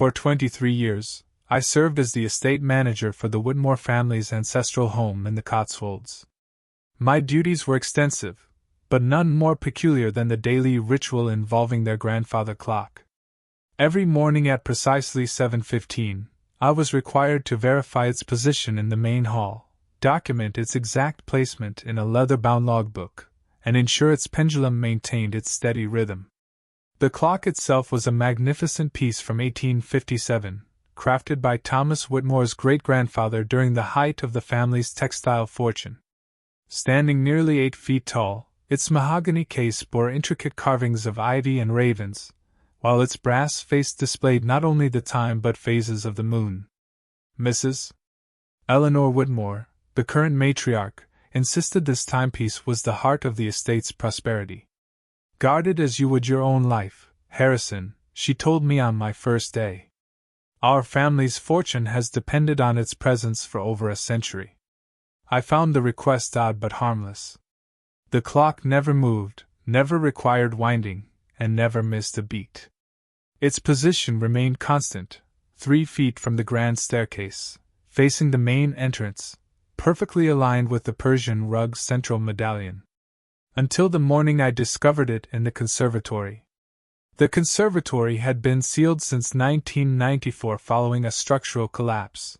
For 23 years, I served as the estate manager for the Whitmore family's ancestral home in the Cotswolds. My duties were extensive, but none more peculiar than the daily ritual involving their grandfather clock. Every morning at precisely 7:15, I was required to verify its position in the main hall, document its exact placement in a leather-bound logbook, and ensure its pendulum maintained its steady rhythm. The clock itself was a magnificent piece from 1857, crafted by Thomas Whitmore's great-grandfather during the height of the family's textile fortune. Standing nearly 8 feet tall, its mahogany case bore intricate carvings of ivy and ravens, while its brass face displayed not only the time but phases of the moon. Mrs. Eleanor Whitmore, the current matriarch, insisted this timepiece was the heart of the estate's prosperity. "Guard it as you would your own life, Harrison," she told me on my first day. "Our family's fortune has depended on its presence for over a century." I found the request odd but harmless. The clock never moved, never required winding, and never missed a beat. Its position remained constant, 3 feet from the grand staircase, facing the main entrance, perfectly aligned with the Persian rug's central medallion. Until the morning I discovered it in the conservatory. The conservatory had been sealed since 1994 following a structural collapse.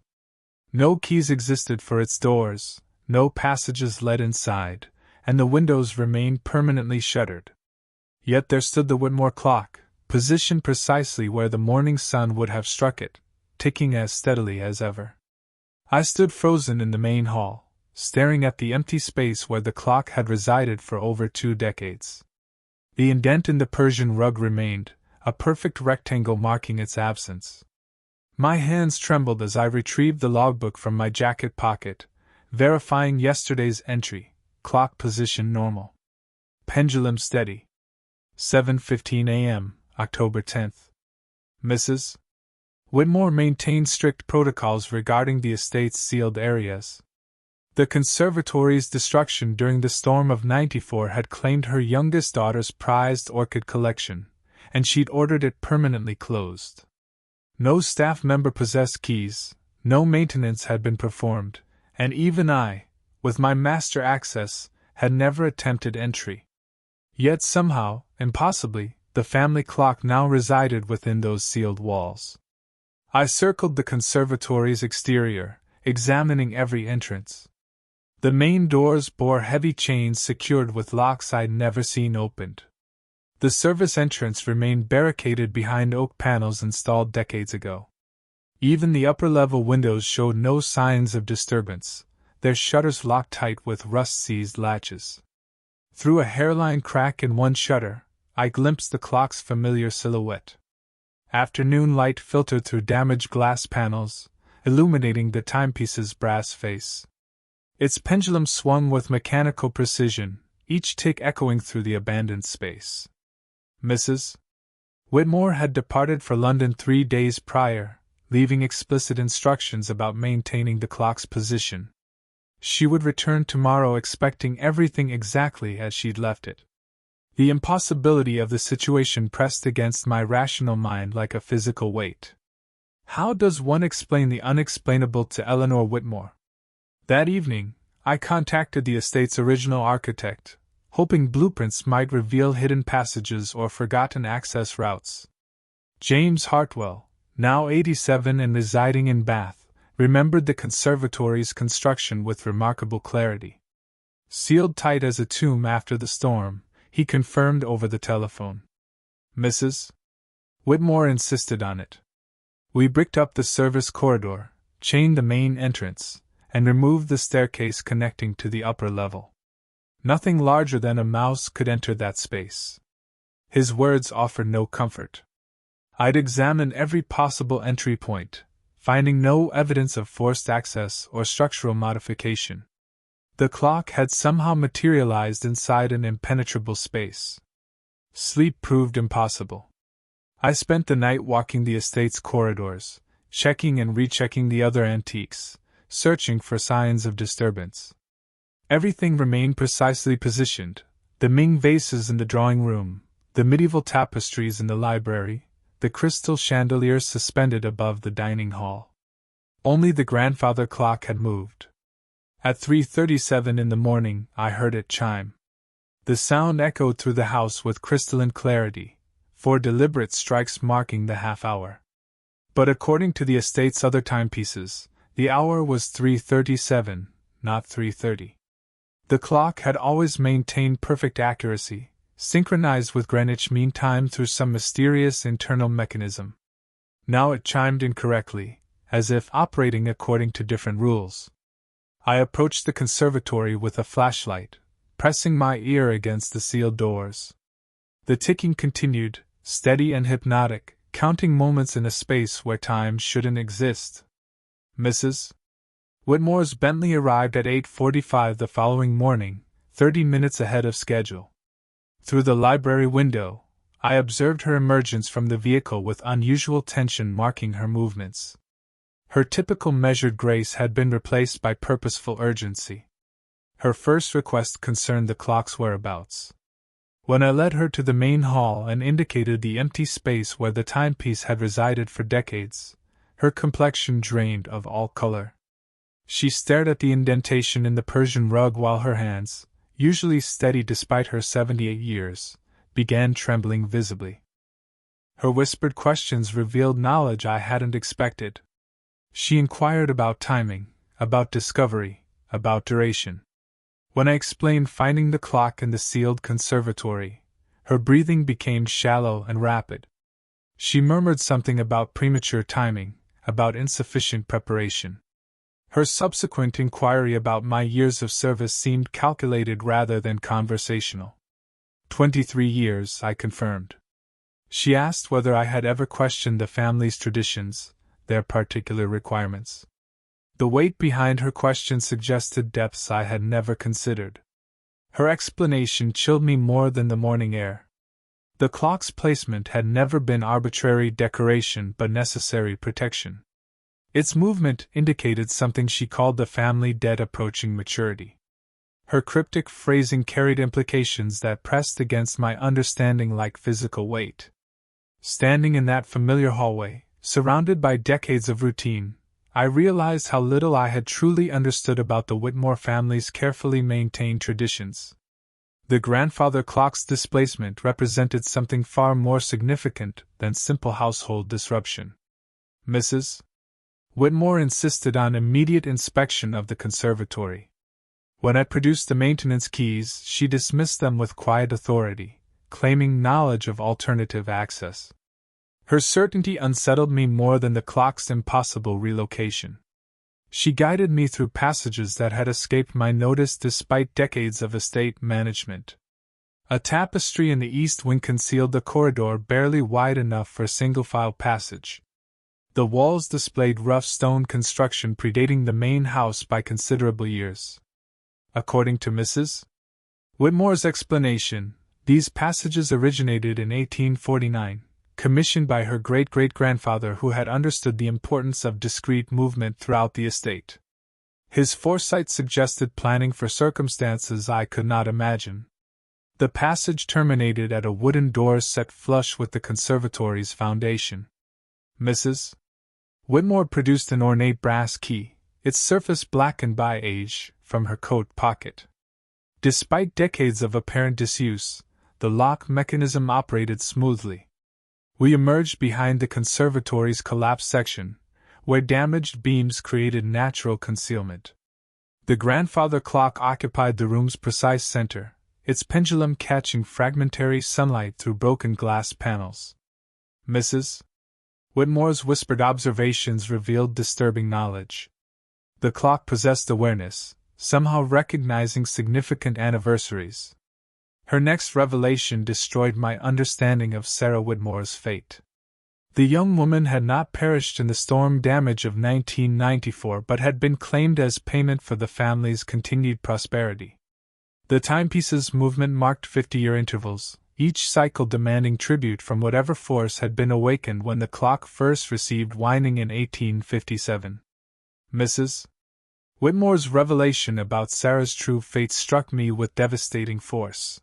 No keys existed for its doors, no passages led inside, and the windows remained permanently shuttered. Yet there stood the Whitmore clock, positioned precisely where the morning sun would have struck it, ticking as steadily as ever. I stood frozen in the main hall, staring at the empty space where the clock had resided for over 2 decades. The indent in the Persian rug remained, a perfect rectangle marking its absence. My hands trembled as I retrieved the logbook from my jacket pocket, verifying yesterday's entry: clock position normal. Pendulum steady. 7:15 a.m., October 10th. Mrs. Whitmore maintained strict protocols regarding the estate's sealed areas. The conservatory's destruction during the storm of '94 had claimed her youngest daughter's prized orchid collection, and she'd ordered it permanently closed. No staff member possessed keys, no maintenance had been performed, and even I, with my master access, had never attempted entry. Yet somehow, impossibly, the family clock now resided within those sealed walls. I circled the conservatory's exterior, examining every entrance. The main doors bore heavy chains secured with locks I'd never seen opened. The service entrance remained barricaded behind oak panels installed decades ago. Even the upper-level windows showed no signs of disturbance, their shutters locked tight with rust-seized latches. Through a hairline crack in one shutter, I glimpsed the clock's familiar silhouette. Afternoon light filtered through damaged glass panels, illuminating the timepiece's brass face. Its pendulum swung with mechanical precision, each tick echoing through the abandoned space. Mrs. Whitmore had departed for London 3 days prior, leaving explicit instructions about maintaining the clock's position. She would return tomorrow expecting everything exactly as she'd left it. The impossibility of the situation pressed against my rational mind like a physical weight. How does one explain the unexplainable to Eleanor Whitmore? That evening, I contacted the estate's original architect, hoping blueprints might reveal hidden passages or forgotten access routes. James Hartwell, now 87 and residing in Bath, remembered the conservatory's construction with remarkable clarity. Sealed tight as a tomb after the storm, he confirmed over the telephone. Mrs. Whitmore insisted on it. We bricked up the service corridor, chained the main entrance, and removed the staircase connecting to the upper level. Nothing larger than a mouse could enter that space. His words offered no comfort. I'd examined every possible entry point, finding no evidence of forced access or structural modification. The clock had somehow materialized inside an impenetrable space. Sleep proved impossible. I spent the night walking the estate's corridors, checking and rechecking the other antiques, searching for signs of disturbance. Everything remained precisely positioned: the Ming vases in the drawing room, the medieval tapestries in the library, the crystal chandeliers suspended above the dining hall. Only the grandfather clock had moved. At 3:37 in the morning, I heard it chime. The sound echoed through the house with crystalline clarity, 4 deliberate strikes marking the half-hour. But according to the estate's other timepieces, the hour was 3:37, not 3:30. The clock had always maintained perfect accuracy, synchronized with Greenwich Mean Time through some mysterious internal mechanism. Now it chimed incorrectly, as if operating according to different rules. I approached the conservatory with a flashlight, pressing my ear against the sealed doors. The ticking continued, steady and hypnotic, counting moments in a space where time shouldn't exist. Mrs. Whitmore's Bentley arrived at 8:45 the following morning, 30 minutes ahead of schedule. Through the library window, I observed her emergence from the vehicle with unusual tension marking her movements. Her typical measured grace had been replaced by purposeful urgency. Her first request concerned the clock's whereabouts. When I led her to the main hall and indicated the empty space where the timepiece had resided for decades, her complexion drained of all color. She stared at the indentation in the Persian rug while her hands, usually steady despite her 78 years, began trembling visibly. Her whispered questions revealed knowledge I hadn't expected. She inquired about timing, about discovery, about duration. When I explained finding the clock in the sealed conservatory, her breathing became shallow and rapid. She murmured something about premature timing, about insufficient preparation. Her subsequent inquiry about my years of service seemed calculated rather than conversational. 23 years, I confirmed. She asked whether I had ever questioned the family's traditions, their particular requirements. The weight behind her question suggested depths I had never considered. Her explanation chilled me more than the morning air. The clock's placement had never been arbitrary decoration but necessary protection. Its movement indicated something she called the family debt approaching maturity. Her cryptic phrasing carried implications that pressed against my understanding like physical weight. Standing in that familiar hallway, surrounded by decades of routine, I realized how little I had truly understood about the Whitmore family's carefully maintained traditions. The grandfather clock's displacement represented something far more significant than simple household disruption. Mrs. Whitmore insisted on immediate inspection of the conservatory. When I produced the maintenance keys, she dismissed them with quiet authority, claiming knowledge of alternative access. Her certainty unsettled me more than the clock's impossible relocation. She guided me through passages that had escaped my notice despite decades of estate management. A tapestry in the east wing concealed the corridor barely wide enough for single-file passage. The walls displayed rough stone construction predating the main house by considerable years. According to Mrs. Whitmore's explanation, these passages originated in 1849. Commissioned by her great-great-grandfather who had understood the importance of discreet movement throughout the estate. His foresight suggested planning for circumstances I could not imagine. The passage terminated at a wooden door set flush with the conservatory's foundation. Mrs. Whitmore produced an ornate brass key, its surface blackened by age, from her coat pocket. Despite decades of apparent disuse, the lock mechanism operated smoothly. We emerged behind the conservatory's collapsed section, where damaged beams created natural concealment. The grandfather clock occupied the room's precise center, its pendulum catching fragmentary sunlight through broken glass panels. Mrs. Whitmore's whispered observations revealed disturbing knowledge. The clock possessed awareness, somehow recognizing significant anniversaries. Her next revelation destroyed my understanding of Sarah Whitmore's fate. The young woman had not perished in the storm damage of 1994 but had been claimed as payment for the family's continued prosperity. The timepiece's movement marked 50-year intervals, each cycle demanding tribute from whatever force had been awakened when the clock first received winding in 1857. Mrs. Whitmore's revelation about Sarah's true fate struck me with devastating force.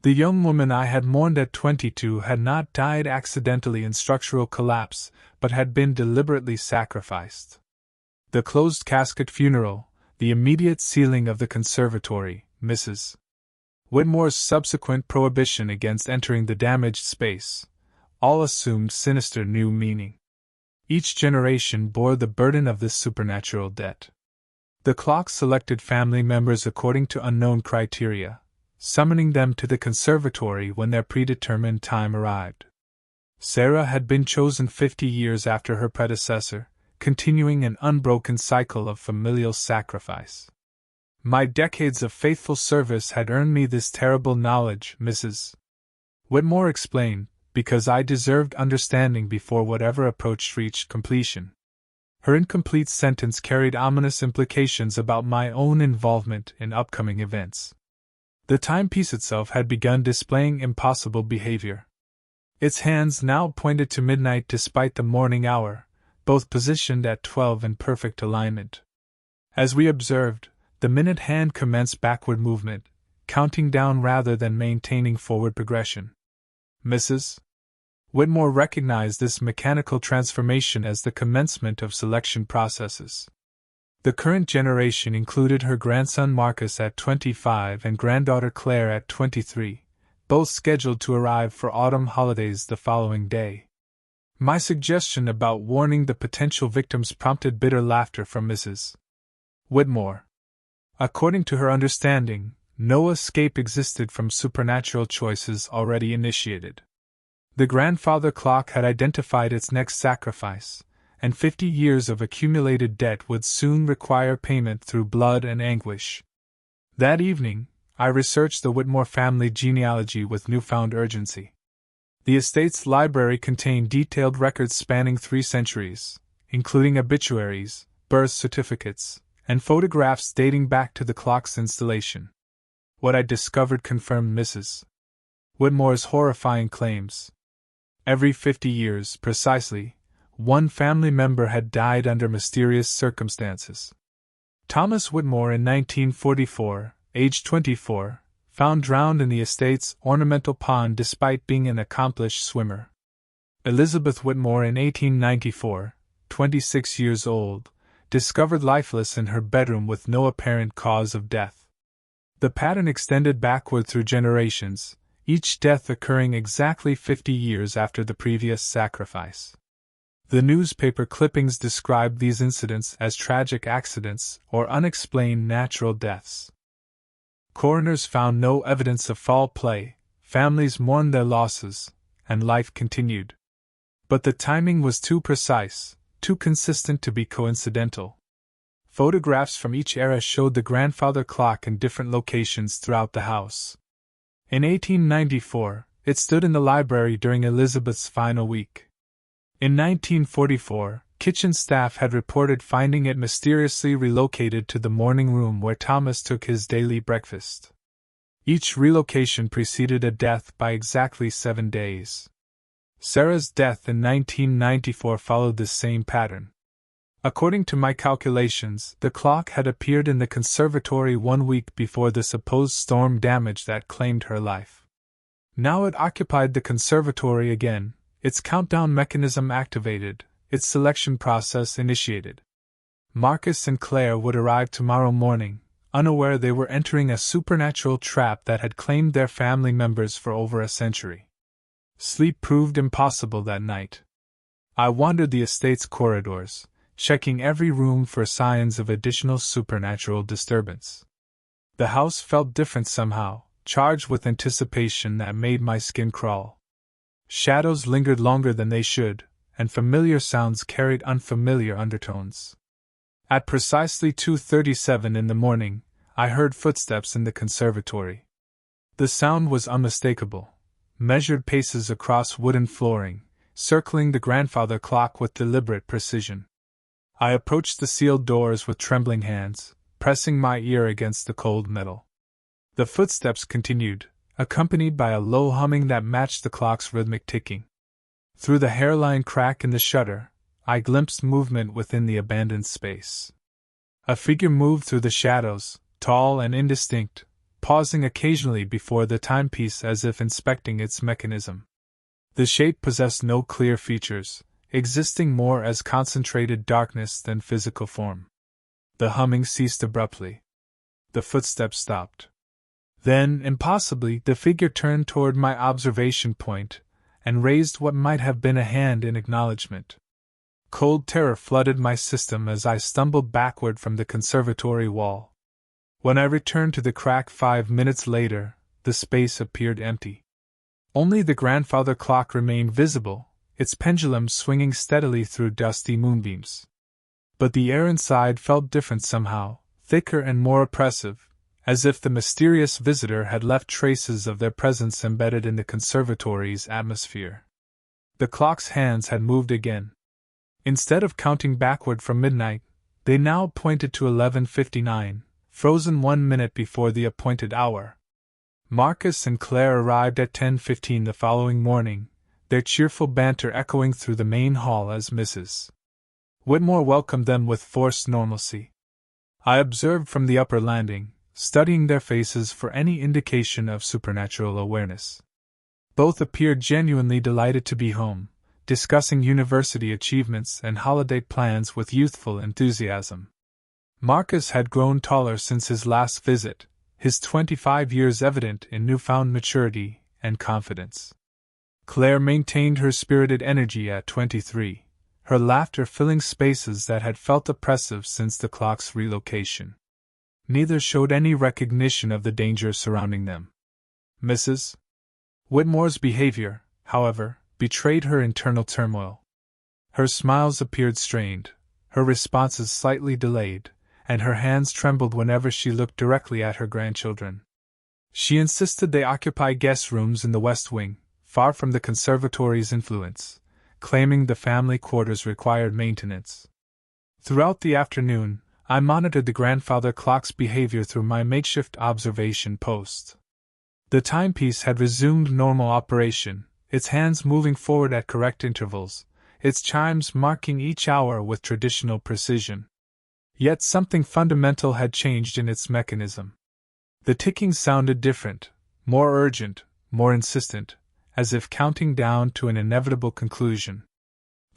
The young woman I had mourned at 22 had not died accidentally in structural collapse, but had been deliberately sacrificed. The closed casket funeral, the immediate sealing of the conservatory, Mrs. Whitmore's subsequent prohibition against entering the damaged space, all assumed sinister new meaning. Each generation bore the burden of this supernatural debt. The clock selected family members according to unknown criteria, summoning them to the conservatory when their predetermined time arrived. Sarah had been chosen 50 years after her predecessor, continuing an unbroken cycle of familial sacrifice. My decades of faithful service had earned me this terrible knowledge, Mrs. Whitmore explained, because I deserved understanding before whatever approach reached completion. Her incomplete sentence carried ominous implications about my own involvement in upcoming events. The timepiece itself had begun displaying impossible behavior. Its hands now pointed to midnight despite the morning hour, both positioned at 12 in perfect alignment. As we observed, the minute hand commenced backward movement, counting down rather than maintaining forward progression. Mrs. Whitmore recognized this mechanical transformation as the commencement of selection processes. The current generation included her grandson Marcus at 25 and granddaughter Claire at 23, both scheduled to arrive for autumn holidays the following day. My suggestion about warning the potential victims prompted bitter laughter from Mrs. Whitmore. According to her understanding, no escape existed from supernatural choices already initiated. The grandfather clock had identified its next sacrifice, and 50 years of accumulated debt would soon require payment through blood and anguish. That evening, I researched the Whitmore family genealogy with newfound urgency. The estate's library contained detailed records spanning 3 centuries, including obituaries, birth certificates, and photographs dating back to the clock's installation. What I discovered confirmed Mrs. Whitmore's horrifying claims. Every 50 years, precisely, one family member had died under mysterious circumstances. Thomas Whitmore in 1944, aged 24, found drowned in the estate's ornamental pond despite being an accomplished swimmer. Elizabeth Whitmore in 1894, 26 years old, discovered lifeless in her bedroom with no apparent cause of death. The pattern extended backward through generations, each death occurring exactly 50 years after the previous sacrifice. The newspaper clippings described these incidents as tragic accidents or unexplained natural deaths. Coroners found no evidence of foul play, families mourned their losses, and life continued. But the timing was too precise, too consistent to be coincidental. Photographs from each era showed the grandfather clock in different locations throughout the house. In 1894, it stood in the library during Elizabeth's final week. In 1944, kitchen staff had reported finding it mysteriously relocated to the morning room where Thomas took his daily breakfast. Each relocation preceded a death by exactly 7 days. Sarah's death in 1994 followed this same pattern. According to my calculations, the clock had appeared in the conservatory 1 week before the supposed storm damage that claimed her life. Now it occupied the conservatory again, its countdown mechanism activated, its selection process initiated. Marcus and Claire would arrive tomorrow morning, unaware they were entering a supernatural trap that had claimed their family members for over a century. Sleep proved impossible that night. I wandered the estate's corridors, checking every room for signs of additional supernatural disturbance. The house felt different somehow, charged with anticipation that made my skin crawl. Shadows lingered longer than they should, and familiar sounds carried unfamiliar undertones. At precisely 2:37 in the morning, I heard footsteps in the conservatory. The sound was unmistakable, measured paces across wooden flooring, circling the grandfather clock with deliberate precision. I approached the sealed doors with trembling hands, pressing my ear against the cold metal. The footsteps continued, accompanied by a low humming that matched the clock's rhythmic ticking. Through the hairline crack in the shutter, I glimpsed movement within the abandoned space. A figure moved through the shadows, tall and indistinct, pausing occasionally before the timepiece as if inspecting its mechanism. The shape possessed no clear features, existing more as concentrated darkness than physical form. The humming ceased abruptly. The footsteps stopped. Then, impossibly, the figure turned toward my observation point and raised what might have been a hand in acknowledgement. Cold terror flooded my system as I stumbled backward from the conservatory wall. When I returned to the crack 5 minutes later, the space appeared empty. Only the grandfather clock remained visible, its pendulum swinging steadily through dusty moonbeams. But the air inside felt different somehow, thicker and more oppressive, as if the mysterious visitor had left traces of their presence embedded in the conservatory's atmosphere. The clock's hands had moved again. Instead of counting backward from midnight, they now pointed to 11:59, frozen 1 minute before the appointed hour. Marcus and Claire arrived at 10:15 the following morning, their cheerful banter echoing through the main hall as Mrs. Whitmore welcomed them with forced normalcy. I observed from the upper landing, studying their faces for any indication of supernatural awareness. Both appeared genuinely delighted to be home, discussing university achievements and holiday plans with youthful enthusiasm. Marcus had grown taller since his last visit, his 25 years evident in newfound maturity and confidence. Claire maintained her spirited energy at 23, her laughter filling spaces that had felt oppressive since the clock's relocation. Neither showed any recognition of the danger surrounding them. Mrs. Whitmore's behavior, however, betrayed her internal turmoil. Her smiles appeared strained, her responses slightly delayed, and her hands trembled whenever she looked directly at her grandchildren. She insisted they occupy guest rooms in the West Wing, far from the conservatory's influence, claiming the family quarters required maintenance. Throughout the afternoon, I monitored the grandfather clock's behavior through my makeshift observation post. The timepiece had resumed normal operation, its hands moving forward at correct intervals, its chimes marking each hour with traditional precision. Yet something fundamental had changed in its mechanism. The ticking sounded different, more urgent, more insistent, as if counting down to an inevitable conclusion.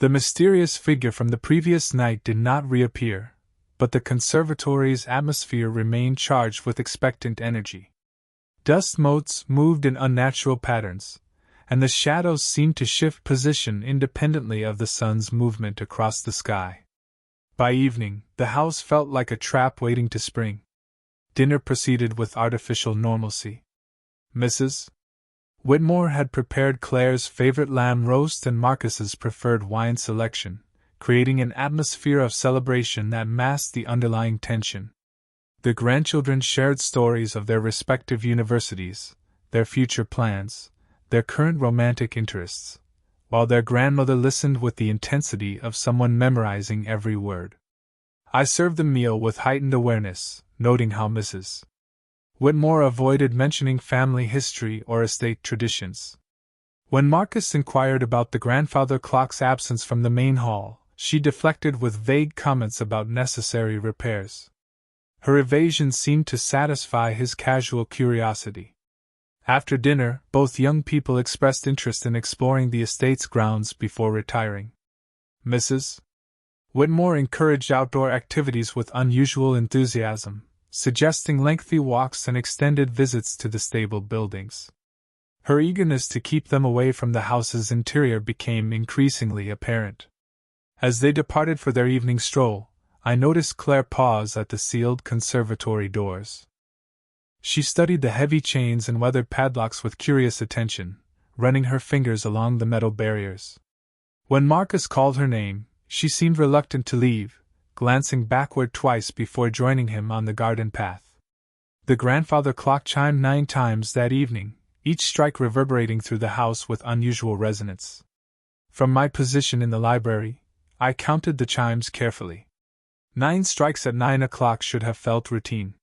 The mysterious figure from the previous night did not reappear, but the conservatory's atmosphere remained charged with expectant energy. Dust motes moved in unnatural patterns, and the shadows seemed to shift position independently of the sun's movement across the sky. By evening, the house felt like a trap waiting to spring. Dinner proceeded with artificial normalcy. Mrs. Whitmore had prepared Claire's favorite lamb roast and Marcus's preferred wine selection, creating an atmosphere of celebration that masked the underlying tension. The grandchildren shared stories of their respective universities, their future plans, their current romantic interests, while their grandmother listened with the intensity of someone memorizing every word. I served the meal with heightened awareness, noting how Mrs. Whitmore avoided mentioning family history or estate traditions. When Marcus inquired about the grandfather clock's absence from the main hall, she deflected with vague comments about necessary repairs. Her evasion seemed to satisfy his casual curiosity. After dinner, both young people expressed interest in exploring the estate's grounds before retiring. Mrs. Whitmore encouraged outdoor activities with unusual enthusiasm, suggesting lengthy walks and extended visits to the stable buildings. Her eagerness to keep them away from the house's interior became increasingly apparent. As they departed for their evening stroll, I noticed Claire pause at the sealed conservatory doors. She studied the heavy chains and weathered padlocks with curious attention, running her fingers along the metal barriers. When Marcus called her name, she seemed reluctant to leave, glancing backward twice before joining him on the garden path. The grandfather clock chimed 9 times that evening, each strike reverberating through the house with unusual resonance. From my position in the library, I counted the chimes carefully. 9 strikes at 9 o'clock should have felt routine.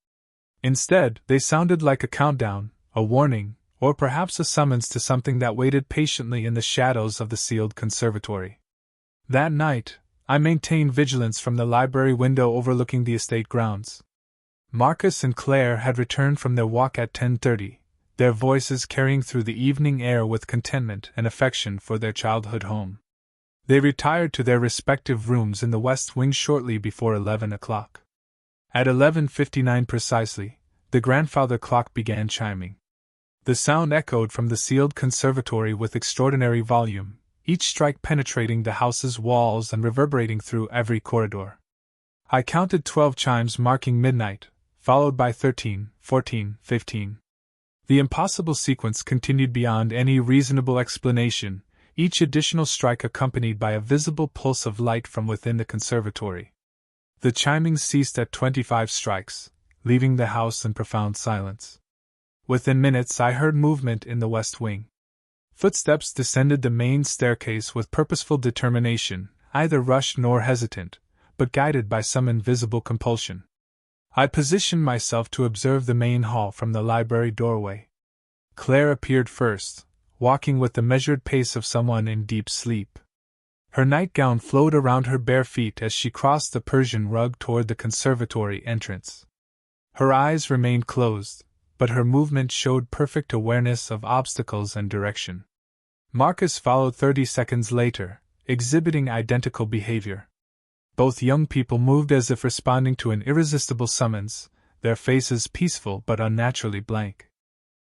Instead, they sounded like a countdown, a warning, or perhaps a summons to something that waited patiently in the shadows of the sealed conservatory. That night, I maintained vigilance from the library window overlooking the estate grounds. Marcus and Claire had returned from their walk at 10:30, their voices carrying through the evening air with contentment and affection for their childhood home. They retired to their respective rooms in the West Wing shortly before 11 o'clock. At 11:59 precisely, the grandfather clock began chiming. The sound echoed from the sealed conservatory with extraordinary volume, each strike penetrating the house's walls and reverberating through every corridor. I counted 12 chimes marking midnight, followed by 13, 14, 15. The impossible sequence continued beyond any reasonable explanation, each additional strike accompanied by a visible pulse of light from within the conservatory. The chiming ceased at 25 strikes, leaving the house in profound silence. Within minutes I heard movement in the West Wing. Footsteps descended the main staircase with purposeful determination, neither rushed nor hesitant, but guided by some invisible compulsion. I positioned myself to observe the main hall from the library doorway. Claire appeared first, walking with the measured pace of someone in deep sleep. Her nightgown flowed around her bare feet as she crossed the Persian rug toward the conservatory entrance. Her eyes remained closed, but her movement showed perfect awareness of obstacles and direction. Marcus followed 30 seconds later, exhibiting identical behavior. Both young people moved as if responding to an irresistible summons, their faces peaceful but unnaturally blank.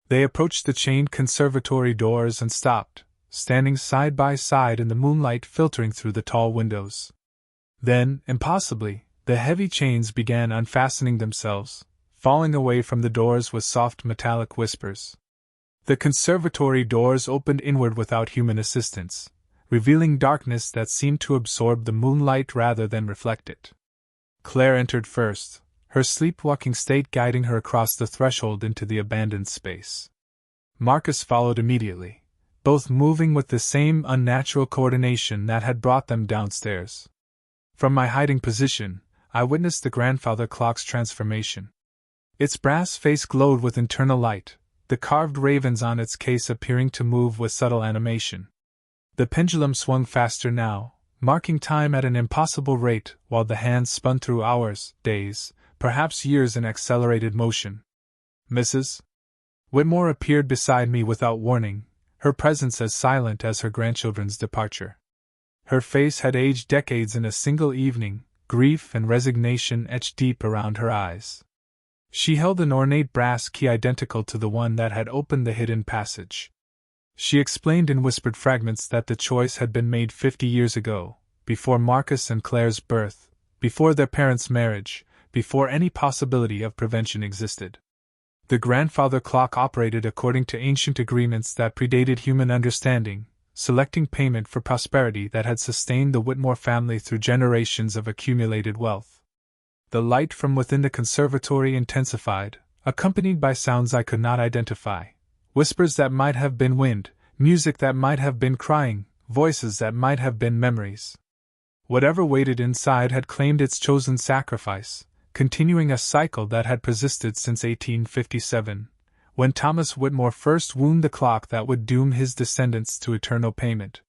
They approached the chained conservatory doors and stopped, standing side by side in the moonlight filtering through the tall windows. Then, impossibly, the heavy chains began unfastening themselves, falling away from the doors with soft metallic whispers. The conservatory doors opened inward without human assistance, revealing darkness that seemed to absorb the moonlight rather than reflect it. Claire entered first, her sleepwalking state guiding her across the threshold into the abandoned space. Marcus followed immediately, both moving with the same unnatural coordination that had brought them downstairs. From my hiding position, I witnessed the grandfather clock's transformation. Its brass face glowed with internal light, the carved ravens on its case appearing to move with subtle animation. The pendulum swung faster now, marking time at an impossible rate while the hands spun through hours, days, perhaps years in accelerated motion. Mrs. Whitmore appeared beside me without warning, her presence as silent as her grandchildren's departure. Her face had aged decades in a single evening, grief and resignation etched deep around her eyes. She held an ornate brass key identical to the one that had opened the hidden passage. She explained in whispered fragments that the choice had been made 50 years ago, before Marcus and Claire's birth, before their parents' marriage, before any possibility of prevention existed. The grandfather clock operated according to ancient agreements that predated human understanding, selecting payment for prosperity that had sustained the Whitmore family through generations of accumulated wealth. The light from within the conservatory intensified, accompanied by sounds I could not identify, whispers that might have been wind, music that might have been crying, voices that might have been memories. Whatever waited inside had claimed its chosen sacrifice, continuing a cycle that had persisted since 1857, when Thomas Whitmore first wound the clock that would doom his descendants to eternal payment.